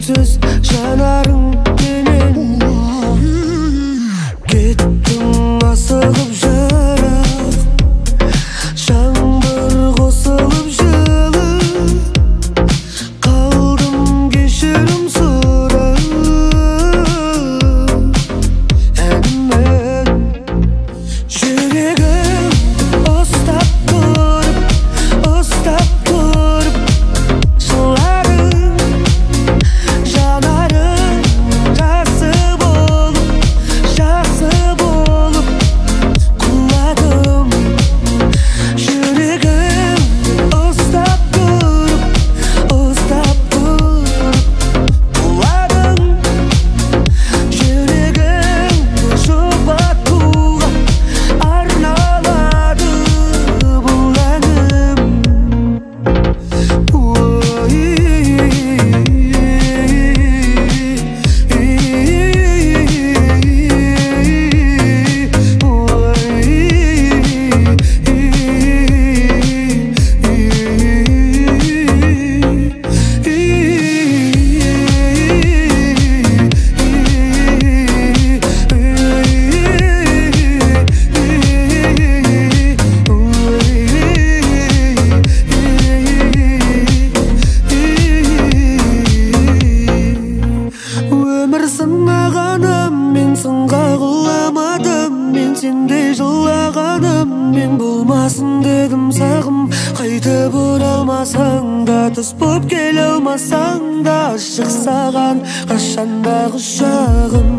үнсіз жанарың менен кеттің асығып жырақ жаңбыр қосылып жылы қалдым кешірім сұрап әніммен жүрегім ұстап тұрып жыларың жанарың жақсы болып құладым жүрегім ұстап тұрып құладың жүрегім жұбатуға арналады бұл әнім. Өмір сынағаным, мен сынға құламадым, мен сендей жылағаным, мен болмасын дедім сағым. Қайтып оралмасаң да, түс боп келе алмасаң да, ашық саған қашанда құшағым.